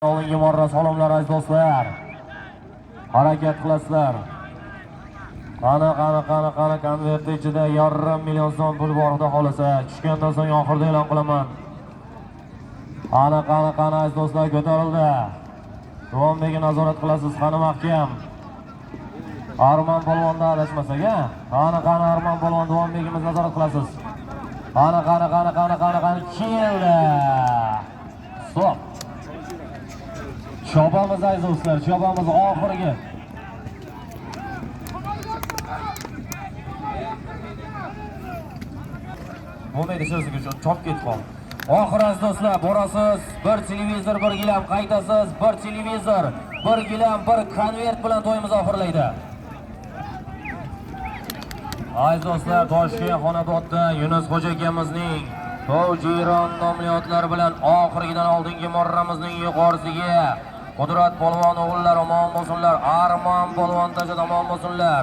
Oldingi marra salomlar aziz do'stlar. Harakat qilasizlar. Qani konvert ichida 1,5 million so'm pul bor xudo xolasa. Tushgandan so'ng oxirida e'lon qilaman. Qani aziz do'stlar ko'tarildi. Duombekni nazorat qilasiz, qani mahkam. Arman polvonda adashmasak-a? Qani Arman polvon Duombekimiz nazorat qilasiz. Qani keldi. Stop. Chopamiz aziz do'stlar, chopamiz oxirgi. Bo'lmaydi so'zga chop ketib qoldi. Oxir aziz do'stlar, borasiz, bir televizor, bir gilam qaytasiz, bir televizor, bir gilam, bir konvert bilan to'yimiz oxirlaydi. Aziz do'stlar, Toshkent xonadonda Yunus Xo'ja akamizning To'jiron nomli otlari bilan oxirgidan oldingi marramizning yuqorisiga Qudrat polvon o'g'illari omon bo'lsinlar, Armon polvon tajid omon bo'lsinlar.